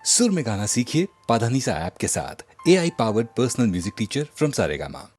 सुर में गाना सीखिए पाधानीसा ऐप के साथ। AI powered personal music teacher from Saregama.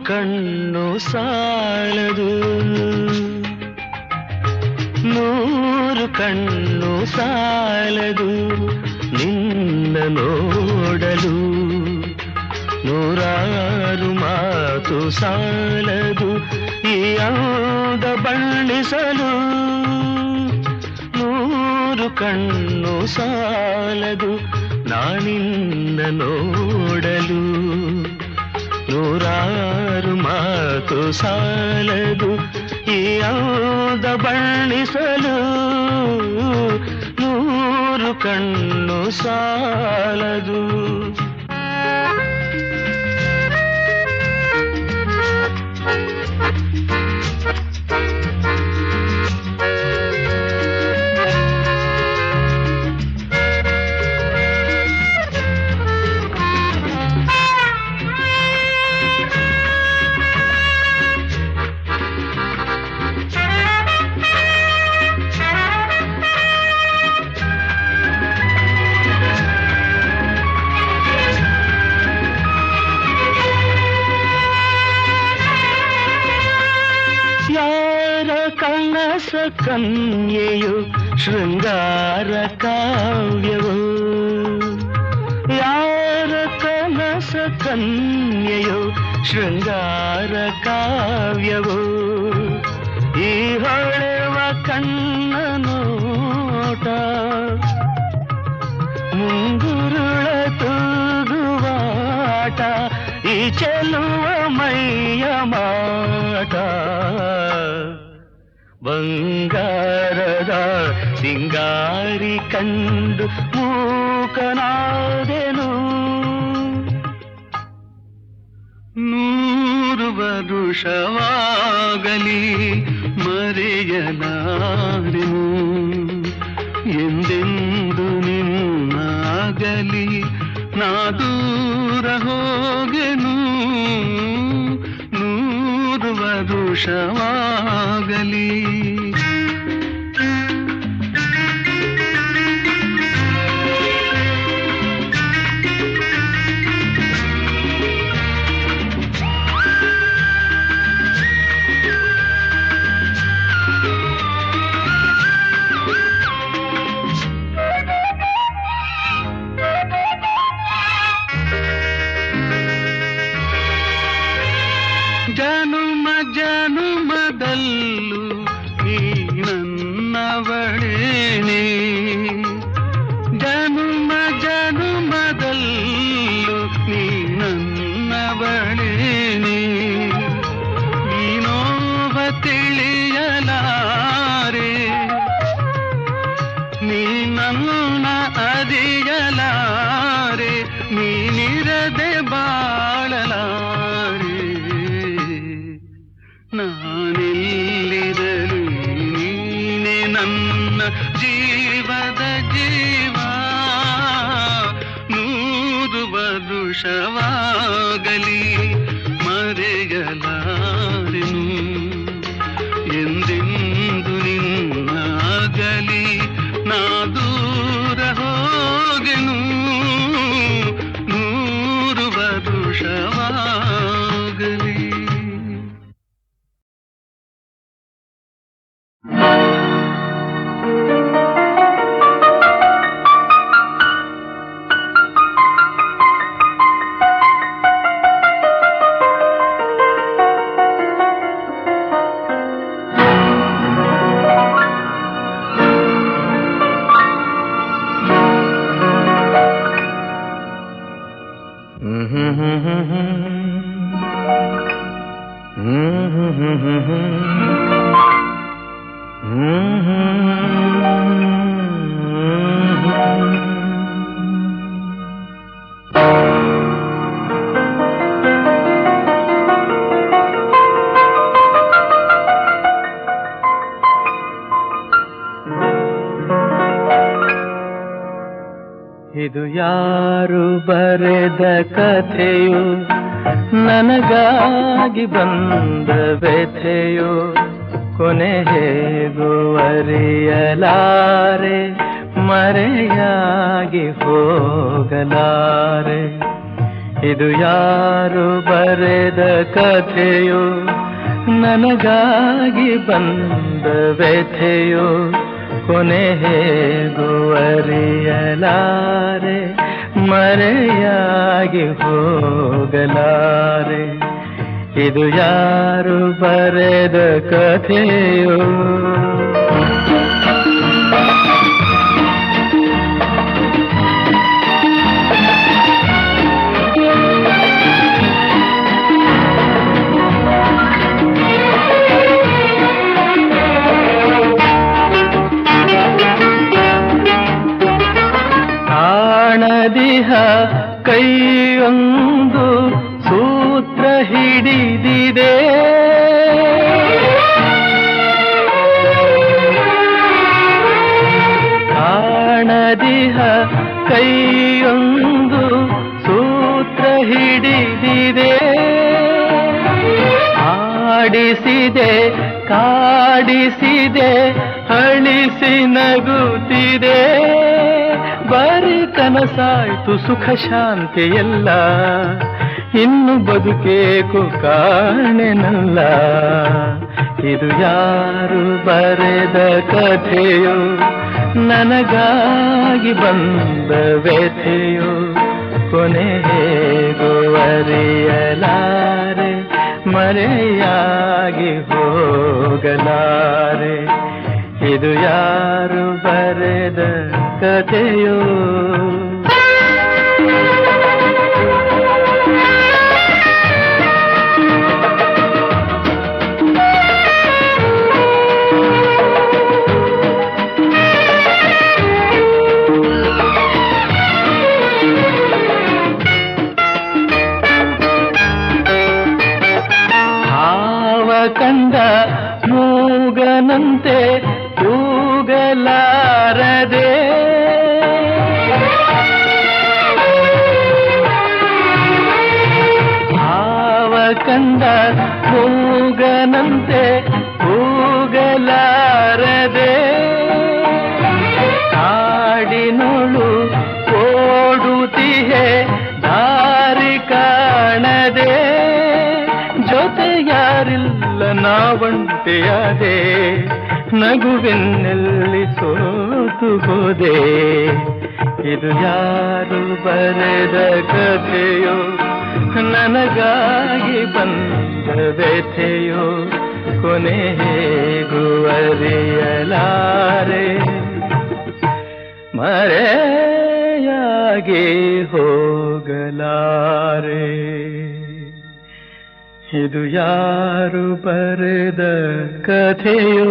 ಕಣ್ಣು ಸಾಲದು, ನೂರು ಕಣ್ಣು ಸಾಲದು ನಿನ್ನ ನೋಡಲು, ನೂರಾರು ಮಾತು ಸಾಲದು ಈ ಅಂದ ಬಣ್ಣಿಸಲು. ನೂರು ಕಣ್ಣು ಸಾಲದು ನಾನಿನ್ನ ನೋಡಲು, ನೂರಾರು ಮಾತು ಸಾಲದು ಈ ಅಂದ ಬಣ್ಣಿಸಲು. ನೂರು ಕಣ್ಣು ಸಾಲದು. ಕನಸ ಕನ್ಯೆಯು ಶೃಂಗಾರ ಕಾವ್ಯವು, ಯಾರ ಕನಸ ಕನ್ಯೆಯು ಶೃಂಗಾರ ಕಾವ್ಯವು. ಈ ಹೊಳೆವ ಕಣ್ಣ ನೋಟ ಮುಂಗುರುಳ ತೂಗುವಾಟ, ಈ ಚೆಲುವ ಮೈಯ ಮಾಟ. ಬಂಗಾರದ ಸಿಂಗಾರಿ ಕಂಡು ಮೂಕನಾದೆನು, ನೂರು ವರುಷವಾಗಲಿ ಮರೆಯಲಾರೆನು, ಎಂದೆಂದು ನಿನ್ನಾಗಲಿ ನಾ ದೂರ ಹೋಗೆನು. ನೂರು ವರುಷವಾಗಲಿ ಜನುಮ ಜನುಮದಲ್ಲೂ ನೀ ನನ್ನವಳೇನೆ, ಜನುಮ ಜನುಮದಲ್ಲೂ ನೀ ನನ್ನವಳೇನೆ. ನೀನೋವ ತಿಳಿಯಲಾರೆ, ನೀ ನನ್ನ ಅರಿಯಲಾರೆ, ನೀನಿರದೆ ಬಾಳಲಾರೆ. ನಾನೆಲ್ಲಿರಲು ನೀನೆ ನನ್ನ ಜೀವದ ಜೀವ, ನೂರು ವರುಷವಾಗಲಿ ಮರೆಯಲಾರೆನು, ಎಂದೆಂದು ನಿನ್ನಾಗಲಿ ನಾ ದೂರ ಹೋಗೆನು. ನೂರು ವರುಷವಾಗಲಿ. ಇದು ಯಾರು ಬರೆದ ಕಥೆಯು, ನನಗಾಗಿ ಬಂದ ವ್ಯಥೆಯು, ಕೊನೆ ಹೇಗೂ ಅರಿಯಲಾರೆ, ಮರೆಯಾಗಿ ಹೋಗಲಾರೆ. ಇದು ಯಾರು ಬರೆದ ಕಥೆಯು, ನನಗಾಗಿ ಬಂದ ವ್ಯಥೆಯು, ಕೊನೆ ಹೇಗೂ ಅರಿಯಲಾರೆ, ಮರೆಯಾಗಿ ಹೋಗಲಾರೆ. ಇದು ಯಾರು ಬರೆದ ಕಥೆಯೋ? ಕಾಣದಿಹ ಕೈಯೊಂದು ಸೂತ್ರ ಹಿಡಿದಿದೆ, ಕಾಣದಿಹ ಕೈಯೊಂದು ಸೂತ್ರ ಹಿಡಿದಿದೆ. ಆಡಿಸಿದೆ ಕಾಡಿಸಿದೆ ಅಳಿಸಿ ನಗುತ್ತಿದೆ. ಬರೀ ಕನಸಾಯ್ತು ಸುಖ ಶಾಂತಿ ಎಲ್ಲ, ಇನ್ನು ಬದುಕೇಕು ಕಾಣೆನಲ್ಲ. ಇದು ಯಾರು ಬರೆದ ಕಥೆಯೋ, ನನಗಾಗಿ ಬಂದ ವ್ಯಥೆಯೋ, ಕೊನೆ ಹೇಗೂ ಅರಿಯಲಾರೆ, ಮರೆಯಾಗಿ ಹೋಗಲಾರೆ. ಇದು ಯಾರು ಬರೆದ ಕಥೆಯೋ? ಹಾವ ಕಂಡ ಮೂಗನಂತೆ ಕೂಗಲಾರದೆ, ಹಾವ ಕಂಡ ಮೂಗನಂತೆ ಕೂಗಲಾರದೆ. ಕಾಡಿನೊಳು ಓಡುತ್ತಿಹೆ ದಾರಿ ಕಾಣದೆ, ಜೊತೆ ಯಾರಿಲ್ಲ ನಾವಂತೆಯಾದೆ, ನಗುವೆನ್ನಲ್ಲಿ ಸೋತು ಹೋದೆ. ಇದು ಯಾರು ಬರೆದ ಕಥೆಯೋ, ನನಗಾಗಿ ಬಂದ ವ್ಯಥೆಯೋ, ಕೊನೆ ಹೇಗೂ ಅರಿಯಲಾರೆ, ಮರೆಯಾಗಿ ಹೋಗಲಾರೆ. ಇದು ಯಾರು ಬರೆದ ಕಥೆಯೋ?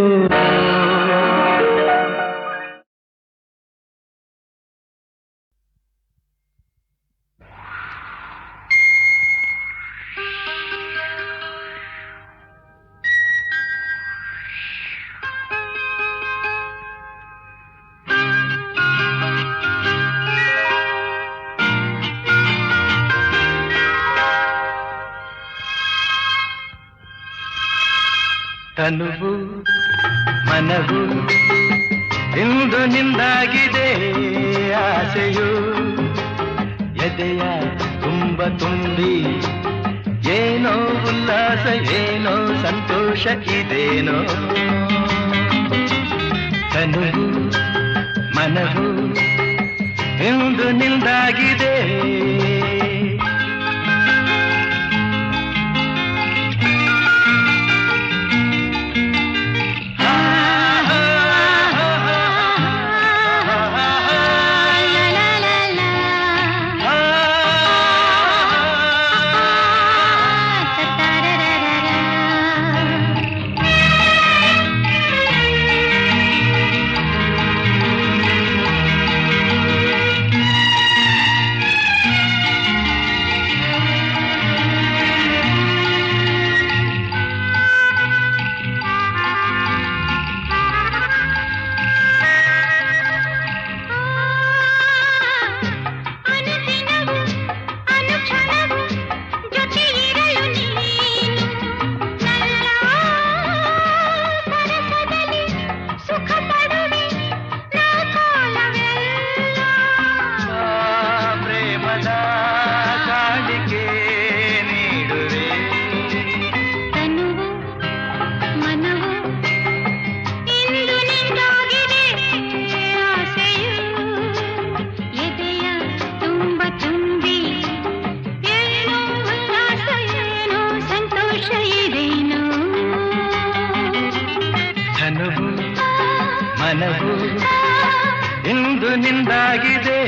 ತನುವು ಮನವು ಇಂದು ನಿಂದಾಗಿದೆ, ಆಸೆಯು ಎದೆಯ ತುಂಬ ತುಂಬಿ ಏನೋ ಉಲ್ಲಾಸ ಏನೋ ಸಂತೋಷ ಇದೇನೋ. ತನುವು ಮನವು ಇಂದು ನಿಂದಾಗಿದೆ, ನಿಂದಾಗಿದೆ.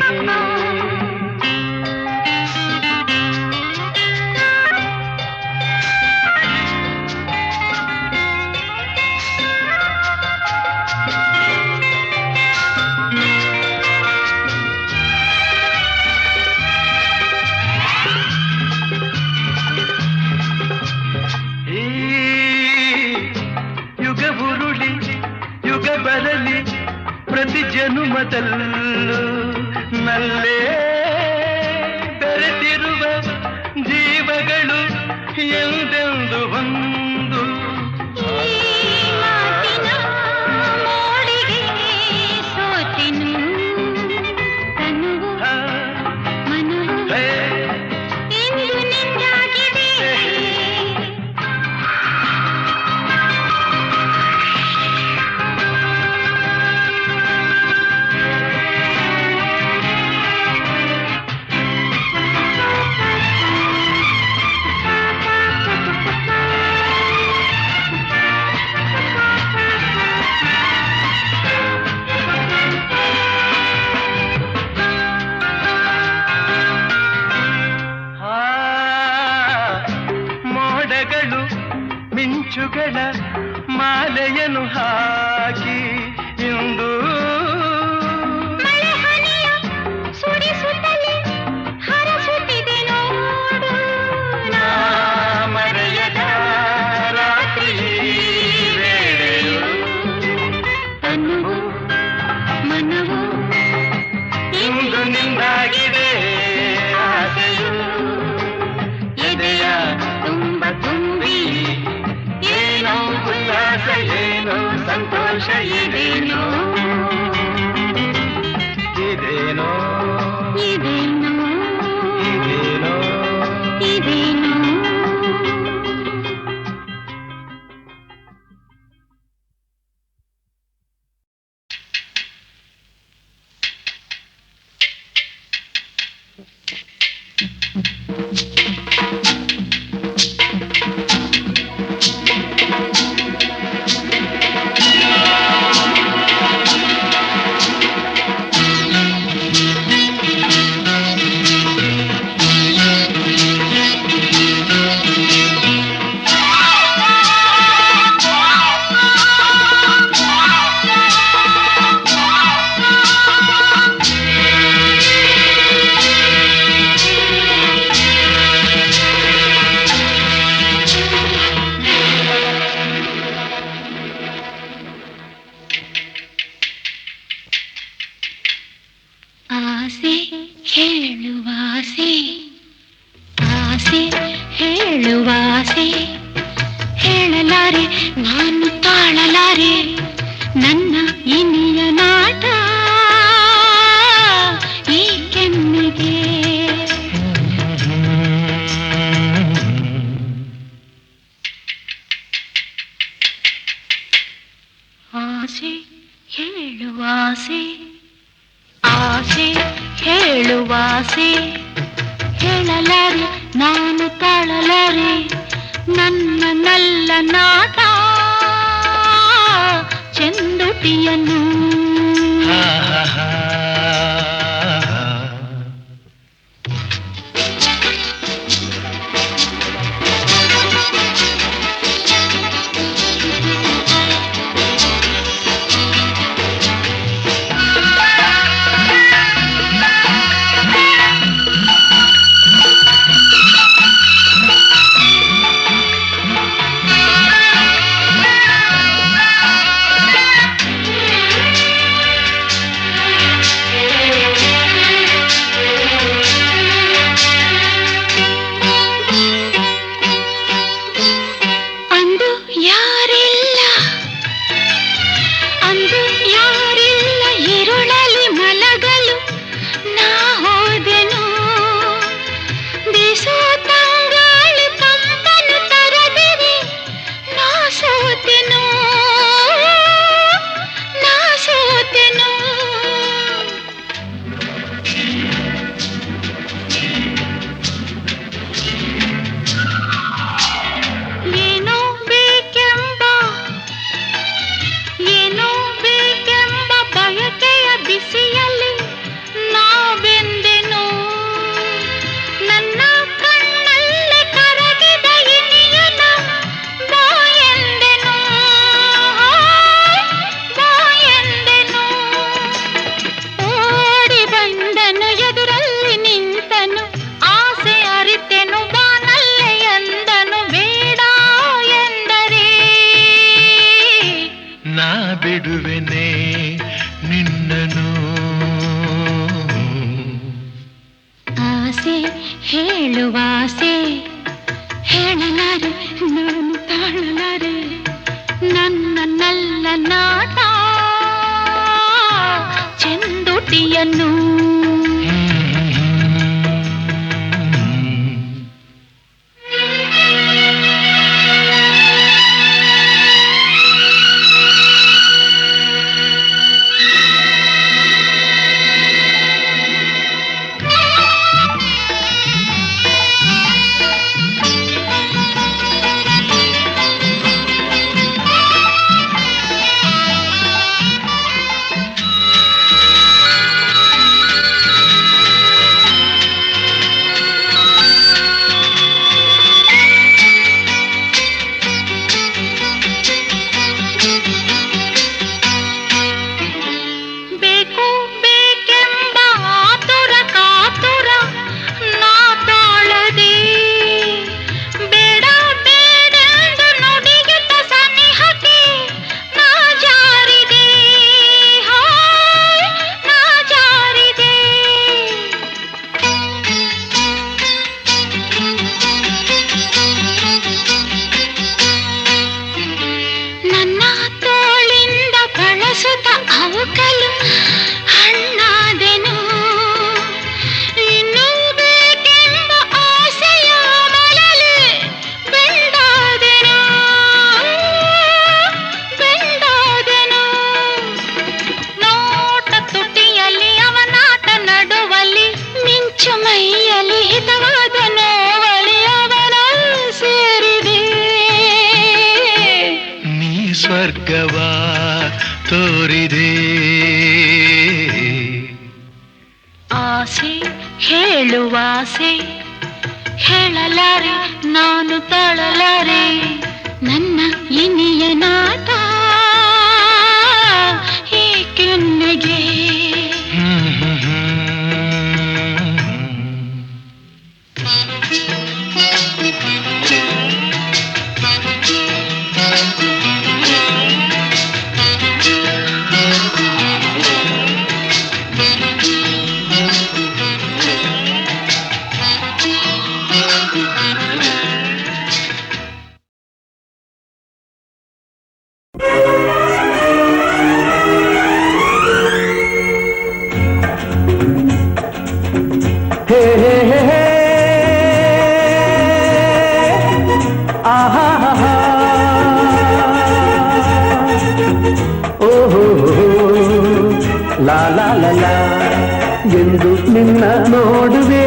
ಬರಲಿ ಪ್ರತಿ ಜನುಮದಲ್ಲೂ ನಲ್ಲೇ ಬೆರೆತಿರುವ ಜೀವಗಳು ಎಂದೆಂದು ಒಂದು ಮಿಂಚುಗಳ ಮಾಲೆಯನ್ನು ಹಾಕಿ ಇಂದು ಸುರಿಸುತ್ತಲೇ ಹರಸುತ್ತಿದೆ ನೋಡು ಮರೆಯದ ರಾತ್ರಿ ವೇಳೆಯು ತನುವು ಮನವು ಇಂದು ನಿಂದಾಗಿದೆ ಆಸೆಯು ಎದೆಯ ತುಂಬ ತುಂಬಿ ಏನೋ ಉಲ್ಲಾಸ ಏನೋ ಸಂತೋಷ ಇದೇನೋ ಇದೇನೋ ಇದೇನೋ ಇದೇನೋ ಇದೇನೋ ಹೇಳಲಾರೆ ನಾನು ತಾಳಲಾರೆ ನನ್ನ ಇನಿಯ ನಾಟ ಈ ಕೆನ್ನೆಗೆ ಆಸೆ ಹೇಳುವಾಸೆ ಆಸೆ ಹೇಳುವಾಸೆ ಹೇಳಲಾರೆ ನಾನು ತಾಳಲಾರೆ ನನ್ನ ನಲ್ಲ ನಾಟ ಚೆಂದುಟಿಯನ್ನು ಆಸೆ ಹೇಳುವಾಸೆ ಹೇಳಲಾರೆ ನಾನು ತಾಳಲಾರೆ ನನ್ನ ನಾಟ ಚೆಂದುಟಿಯನ್ನು ಸ್ವರ್ಗವಾ ತೋರಿದೆ ಆಸೆ ಹೇಳುವಾಸೆ ಹೇಳಲಾರೆ ನಾನು ತಾಳಲಾರೆ ನನ್ನ ಇನಿಯ ನಾಟ ಏಕೆನ್ನೆಗೆ ಲಾ ಲಾ ಲಾ ಲಾ ಎಂದು ನಿನ್ನ ನೋಡುವೆ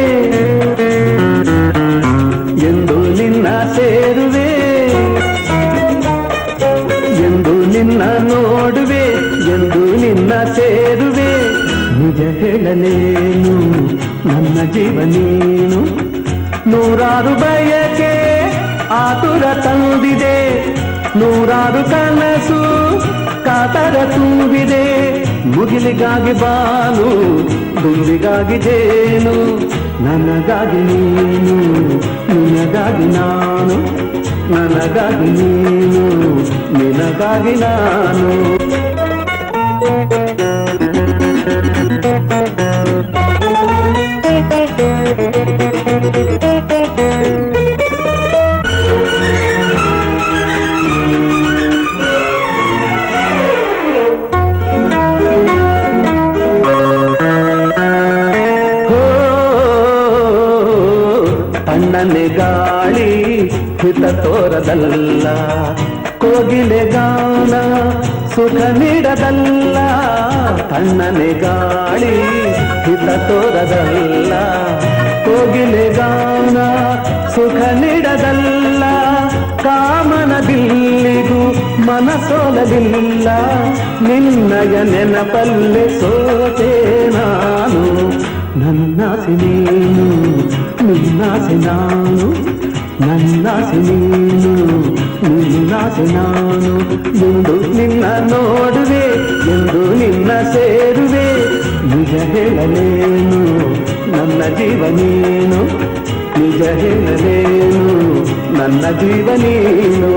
ಎಂದು ನಿನ್ನ ಸೇರುವೆ ಎಂದು ನಿನ್ನ ನೋಡುವೆ ಎಂದು ನಿನ್ನ ಸೇರುವೆ ನಿಜ ಹೇಳಲೇನು ನನ್ನ ಜೀವ ನೀನು ನೂರಾರು ಬಯಕೆ ಆತುರ ತಂದಿದೆ ನೂರಾರು ಕನಸು ಕಾತರ ತುಂಬಿದೆ ಮುಗಿಲಿಗಾಗಿ ಬಾನು ದುಂಬಿಗಾಗಿ ಜೇನು ನನಗಾಗಿ ನೀನು ನಿನಗಾಗಿ ನಾನು ನನಗಾಗಿ ನೀನು ನಿನಗಾಗಿ ನಾನು ತಣ್ಣನೆ ಗಾಳಿ ಹಿತ ತೋರದಲ್ಲ ಕೋಗಿಲೆ ಗಾನ ಸುಖ ನೀಡದಲ್ಲ ತಣ್ಣನೆ ಗಾಳಿ ಹಿತ ತೋರದಲ್ಲ ಕೋಗಿಲೆ ಗಾನ ಸುಖ ನೀಡದಲ್ಲ ಕಾಮನ ಬಿಲ್ಲಿಗೂ ಮನಸೋಲಲಿಲ್ಲ ನಿನ್ನಯ ನೆನಪಲ್ಲೆ ಸೋತೆ ನಾನು ನನ್ನಾಸೆ ನೀನು ನಿನ್ನಾಸೆ ನಾನು ನನ್ನಾಸೆ ನೀನು ನಿನ್ನಾಸೆ ನಾನು ಎಂದು ನಿನ್ನ ನೋಡುವೆ ಎಂದು ನಿನ್ನ ಸೇರುವೆ ನಿಜ ಹೇಳಲೇನು ನನ್ನ ಜೀವ ನೀನು ನಿಜ ಹೇಳಲೇನು ನನ್ನ ಜೀವ ನೀನು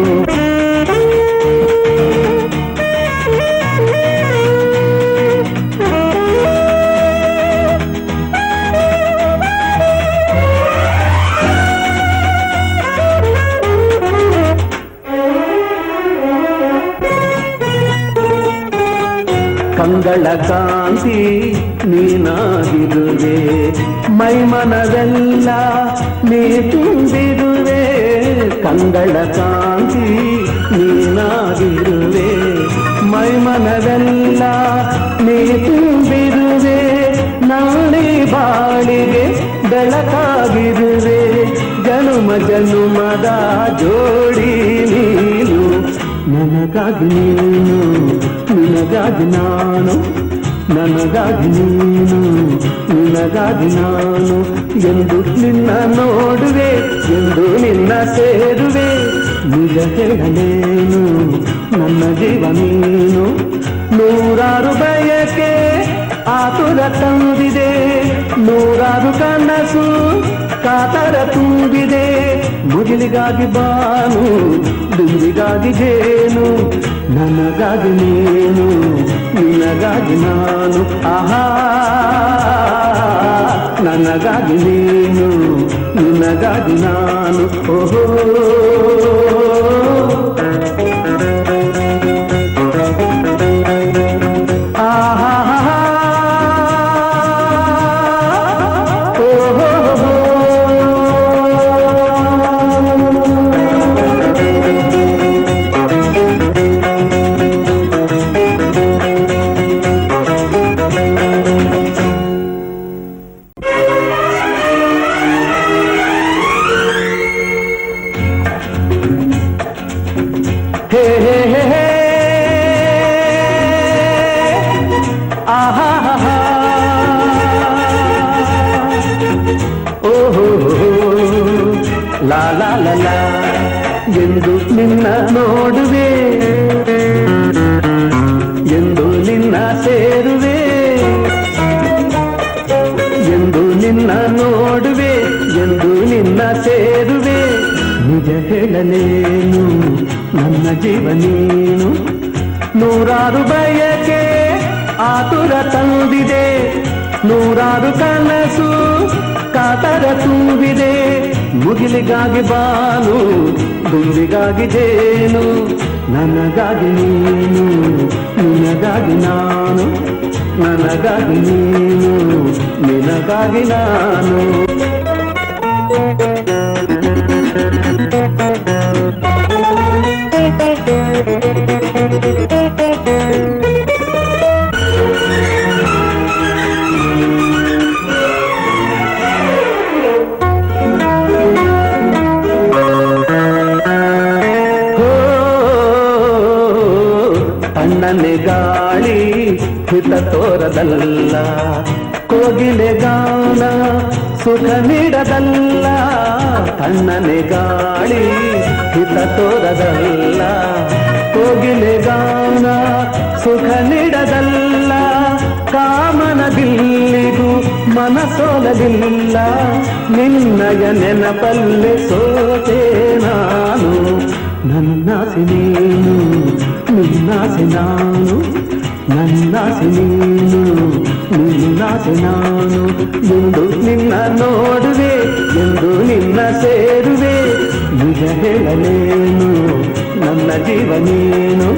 ಕಂಗಳ ಕಾಂತಿ ನೀನಾಗಿರುವೆ, ಮೈಮನವೆಲ್ಲ ನೀ ತುಂಬಿರುವೆ. ಕಂಗಳ ಕಾಂತಿ ನೀನಾಗಿರುವೆ, ಮೈಮನವೆಲ್ಲ ನೀ ತುಂಬಿರುವೆ. ನಾಳೆ ಬಾಳಿಗೆ ಬೆಳಕಾಗಿರುವೆ, ಜನುಮ ಜನುಮದ ಜೋಡಿ ನೀನು. ನನಗಾಗಿ ನೀನು, ನಿನಗಾಗಿ ನಾನು, ನನಗಾಗಿ ನೀನು, ನಿನಗಾಗಿ ನಾನು. ಎಂದು ನಿನ್ನ ನೋಡುವೆ, ಎಂದು ನಿನ್ನ ಸೇರುವೆ. ನಿಜ ಹೇಳಲೇನು, ನನ್ನ ಜೀವ ನೀನು. ನೂರಾರು ಬಯಕೆ ಆತುರ ತಂದಿದೆ, ನೂರಾರು ಕನಸು ಕಾತರ ತುಂಬಿದೆ. ಮುಗಿಲಿಗಾಗಿ ಬಾನು, ದುಂಬಿಗಾಗಿ ಜೇನು. ನನಗಾಗಿ ನೀನು, ನಿನಗಾಗಿ ನಾನು. ಆಹಾ, ನನಗಾಗಿ ನೀನು, ನಿನಗಾಗಿ ನಾನು. ಓಹೋ, ಲಾ ಲಾ ಲಾ ಲಾ. ಎಂದು ನಿನ್ನ ನೋಡುವೆ, ಎಂದು ನಿನ್ನ ಸೇರುವೆ. ಎಂದು ನಿನ್ನ ನೋಡುವೆ, ಎಂದು ನಿನ್ನ ಸೇರುವೆ. ನಿಜ ಹೇಳಲೇನು, ನನ್ನ ಜೀವ ನೀನು. ನೂರಾರು ಬಯಕೆ ಆತುರ ತಂದಿದೆ, ನೂರಾರು ಕನಸು ಕಾತರ ತುಂಬಿದೆ. ಮುಗಿಲಿಗಾಗಿ ಬಾನು, ದುಂಬಿಗಾಗಿ ಜೇನು. ನನಗಾಗಿ ನೀನು, ನಿನಗಾಗಿ ನಾನು, ನನಗಾಗಿ ನೀನು, ನಿನಗಾಗಿ ನಾನು. ತಣ್ಣನೆ ಗಾಳಿ ಹಿತ ತೋರದಲ್ಲ, ಕೋಗಿಲೆ ಗಾನ ಸುಖ ನೀಡದಲ್ಲ. ತಣ್ಣನೆ ಗಾಳಿ ಹಿತ ತೋರದಲ್ಲ, ಕೋಗಿಲೆ ಗಾನ ಸುಖ ನೀಡದಲ್ಲ. ಕಾಮನ ಬಿಲ್ಲಿಗೂ ಮನಸೋಲಲಿಲ್ಲ, ನಿನ್ನಯ ನೆನಪಲ್ಲೆ ಸೋತೆ ನಾನು. ನನ್ನಾಸೆ ನೀನು, ನಿನ್ನಾಸೆ ನಾನು, ನನ್ನಾಸೆ ನೀನು, ನಿನ್ನಾಸೆ ನಾನು. ಎಂದು ನಿನ್ನ ನೋಡುವೆ, ಎಂದು ನಿನ್ನ ಸೇರುವೆ. ನಿಜ ಹೇಳಲೇನು, ನನ್ನ ಜೀವ ನೀನು.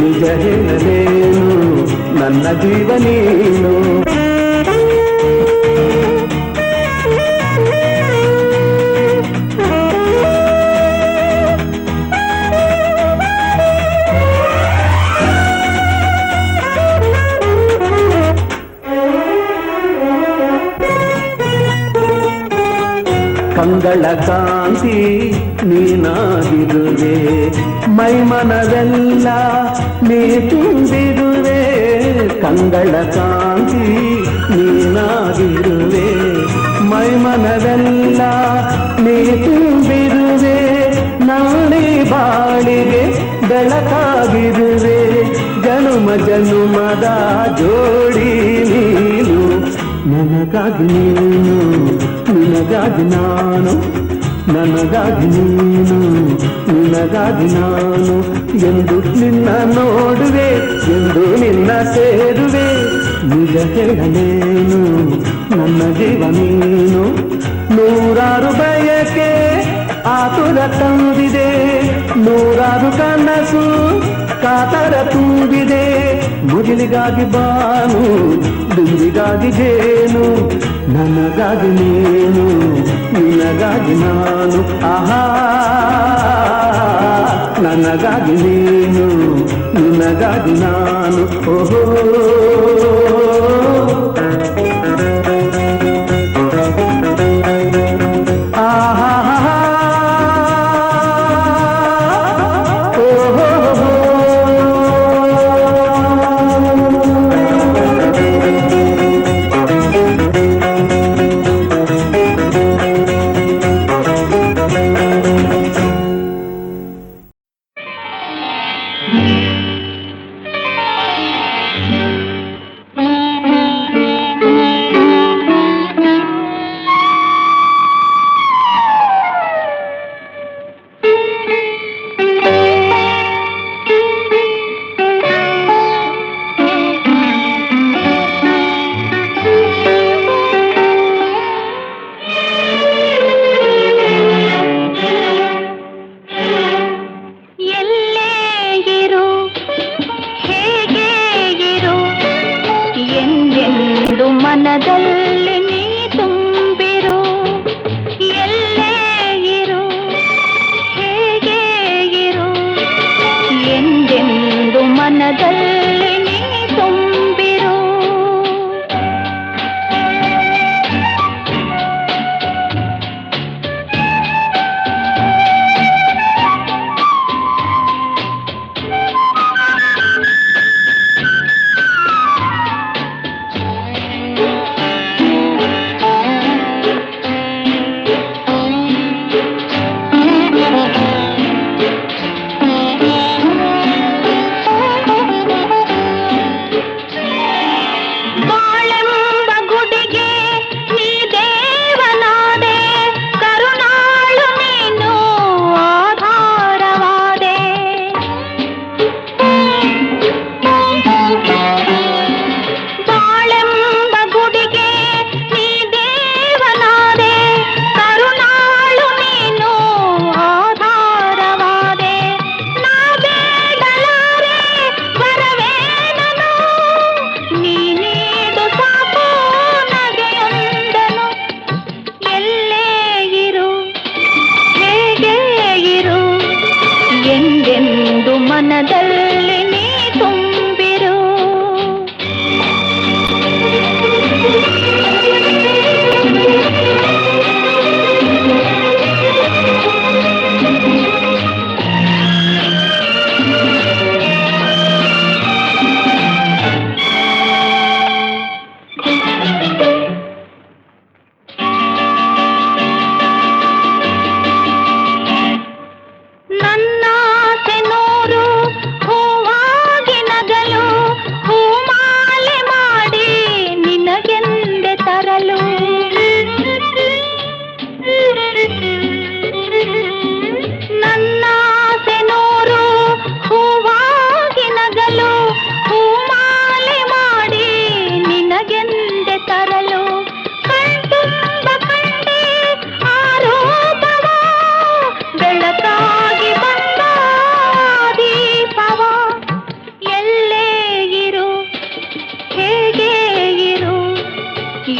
ನಿಜ ಹೇಳಲೇನು, ನನ್ನ ಜೀವ ನೀನು. ಕಂಗಳ ಕಾಂತಿ ನೀನಾಗಿರುವೆ, ಮೈಮನವೆಲ್ಲ ನೀ ತುಂಬಿರುವೆ. ಕಂಗಳ ಕಾಂತಿ ನೀನಾಗಿರುವೆ, ಮೈಮನವೆಲ್ಲ ನೀ ತುಂಬಿರುವೆ. ನಾಳೆ ಬಾಳಿಗೆ ಬೆಳಕಾಗಿರುವೆ, ಜನುಮ ಜನುಮದ ಜೋಡಿ ನೀನು. ನನಗಾಗಿ ನೀನು, ನಿನಗಾಗಿ ನಾನು, ನನಗಾಗಿ ನೀನು, ನಿನಗಾಗಿ ನಾನು. ಎಂದು ನಿನ್ನ ನೋಡುವೆ, ಎಂದು ನಿನ್ನ ಸೇರುವೆ. ನಿಜ ಹೇಳಲೇನು, ನನ್ನ ಜೀವ ನೀನು. ನೂರಾರು ಬಯಕೆ ಆತುರ ತಂದಿದೆ, ನೂರಾರು ಕನಸು ಕಾತರ ತುಂಬಿದೆ. ಮುಗಿಲಿಗಾಗಿ ಬಾನು ದುಂಬಿಗಾಗಿ ಜೇನು ನನಗಾಗಿ ನೀನು ನಿನಗಾಗಿ ನಾನು ಆಹಾ ನನಗಾಗಿ ನೀನು ನಿನಗಾಗಿ ನಾನು ಓಹೋ ಮನದಲ್ಲಿ ನೀ ತುಂಬಿರು ಎಲ್ಲೇ ಇರು ಹೇಗೆ ಇರು ಎಂದೆಂದು ಮನದಲ್ಲಿ ನೀ ತುಂಬಿರು ಮನದಲ್ಲಿ ನೀ ತುಂಬಿರು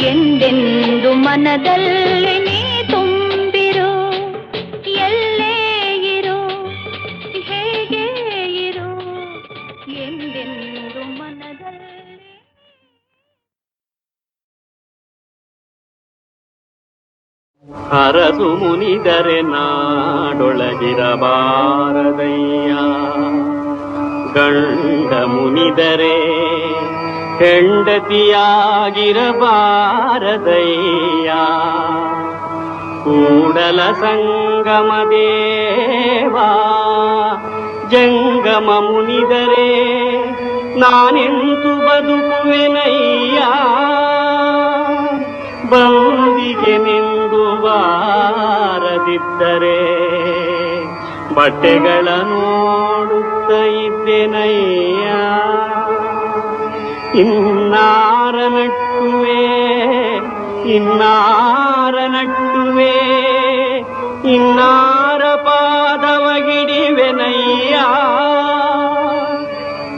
ಎಂದೆಂದು ಮನದಲ್ಲಿ ನೀ ತುಂಬಿರು ಎಲ್ಲೇ ಇರು ಹೇಗೆ ಇರು ಎಂದೆಂದು ಮನದಲ್ಲಿ ಅರಸು ಮುನಿದರೆ ನಾಡೊಳಗಿರಬಾರದಯ್ಯ ಗಂಡ ಮುನಿದರೆ ಹೆಂಡತಿಯಾಗಿರಬಾರದಯ್ಯ ಕೂಡಲ ಸಂಗಮ ದೇವಾ ಜಂಗಮ ಮುನಿದರೆ ನಾನೆಂತು ಬದುಕುವೆನಯ್ಯ ಬಂದಿಗೆ ನಿಂದು ಬಾರದಿದ್ದರೆ ಬಟ್ಟೆಗಳ ನೋಡುತ್ತ ಇದ್ದೆನಯ್ಯ ಇನ್ನಾರ ನಟ್ಟುವೆ ಇನ್ನಾರ ಪಾದವ ಹಿಡಿವೆನಯ್ಯ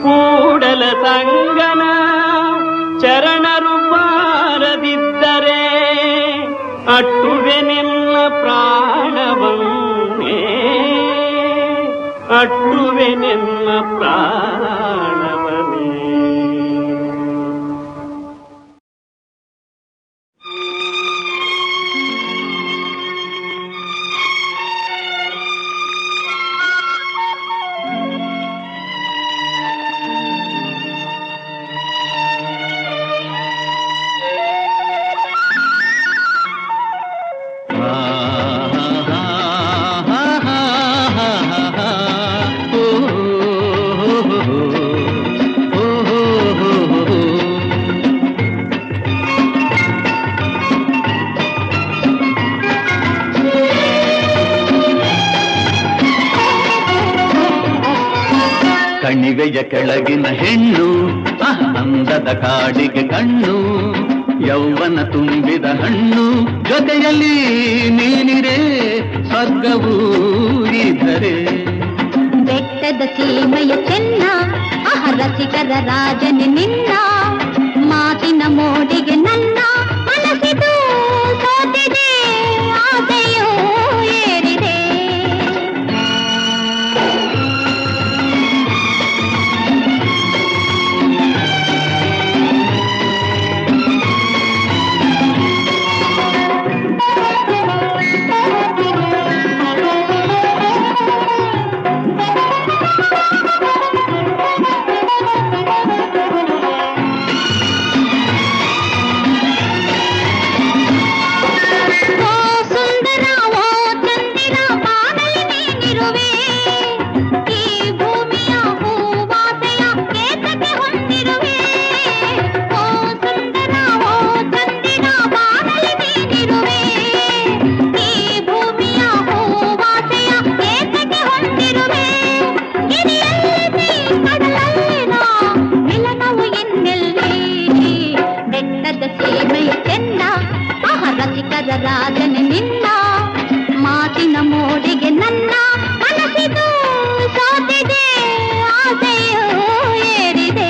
ಕೂಡಲ ಸಂಗನ ಚರಣರು ಬಾರದಿದ್ದರೆ ಅಟ್ಟುವೆ ನಿನ್ನ ಪ್ರಾಣವನ್ನೇ, ಅಟ್ಟುವೆ ನಿನ್ನ ಪ್ರಾಣವನ್ನೇ. ಕಣಿವೆಯ ಕೆಳಗಿನ ಹೆಣ್ಣು ಅಂದದ ಕಾಡಿಗೆ ಕಣ್ಣು, ಯೌವನ ತುಂಬಿದ ಹಣ್ಣು, ಜೊತೆಯಲ್ಲಿ ನೀನಿರೆ ಸ್ವರ್ಗವೂ ಇದ್ದರೆ. ಬೆಟ್ಟದ ಸೀಮೆಯ ಚೆನ್ನ ರಸಿಕರ ರಾಜನೆ ನಿನ್ನ, ಮಾತಿನ ಮೋಡಿಗೆ ನನ್ನ ಮನಸ್ಸಿದು ಸೋತಿದೆ, ಆಸೆಯೂ ಏರಿದೆ. ರಾಜನೆ ನಿನ್ನ, ಮಾತಿನ ಮೋಡಿಗೆ ನನ್ನ ಮನಸ್ಸಿದು ಸೋತಿದೆ, ಆಸೆಯೂ ಏರಿದೆ.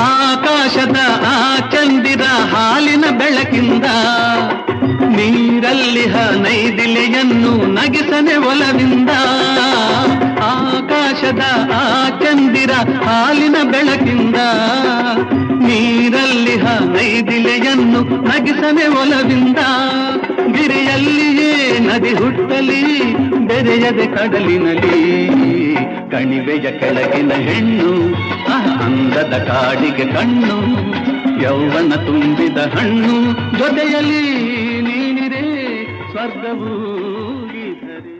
ಆಕಾಶದ ಆ ಚಂದಿರ ಹಾಲಿನ ಬೆಳಕಿಂದ, ನೀರಲ್ಲಿಹ ನೈದಿಲೆಯನ್ನು ನಗಿಸನೆ ಒಲವಿಂದ. ಆಕಾಶದ ಆ ಚಂದಿರ ಹಾಲಿನ ಬೆಳಕಿಂದ, ನೀರಲ್ಲಿಹ ನೈದಿಲೆಯನ್ನು ನಗಿಸನೆ ಒಲವಿಂದ. ಗಿರಿಯಲ್ಲಿಯೇ ನದಿ ಹುಟ್ಟಲಿ, ಬೆರೆಯದೆ ಕಡಲಿನಲ್ಲಿ. ಕಣಿವೆಯ ಕೆಳಗಿನ ಹೆಣ್ಣು ಅಂದದ ಕಾಡಿಗೆ ಕಣ್ಣು, ಯೌವನ ತುಂಬಿದ ಹಣ್ಣು, ಜೊತೆಯಲ್ಲಿ ನೀನಿರೆ ಸ್ವರ್ಗವೂ ಇದ್ದರೆ.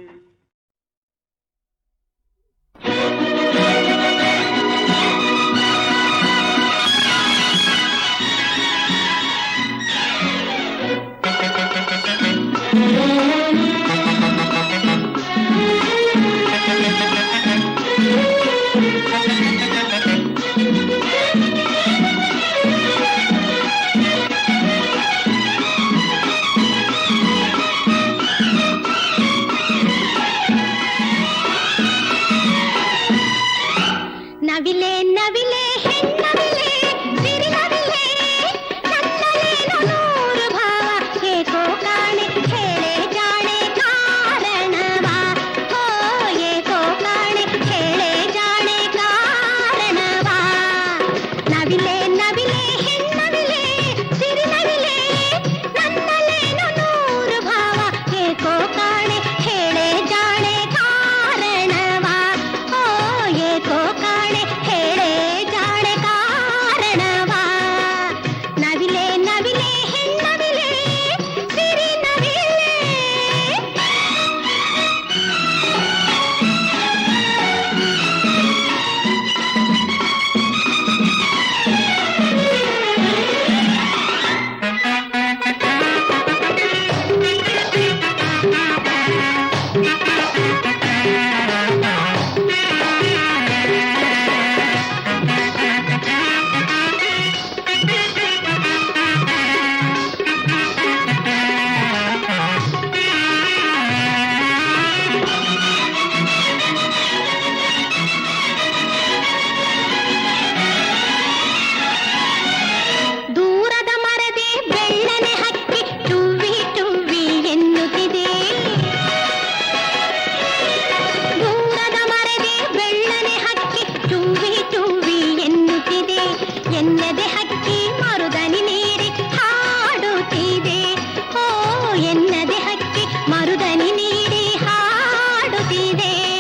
ನವಿಲೆ ನವಿಲೆ ಹೆಣ್ಣವಿಲೆ ಸಿರಿನವಿಲೆ, ನನ್ನಲೇನು ನೂರು ಭಾವ, ಏಕೋ ಕಾಣೆ ಹೇಳೆ ಜಾಣೆ ಕಾರಣವಾ. ಹೋ ಏಕೋ ಕಾಣೆ ಹೇಳೆ ಜಾಣೆ ಕಾರಣವಾ. ನವಿಲೆ ನವಿಲೆ ಹೆಣ್ಣವಿಲೆ ಸಿರಿನವಿಲೆ, ನನ್ನಲೇನು ನೂರು ಭಾವ, ಏಕೋ ಕಾಣೆ ಹೇಳೆ ಜಾಣೆ ಕಾರಣವಾ. ಹೋ ಏಕೋ ಕಾಣೆ ಹೇಳೆ ಬಾರಿದೆ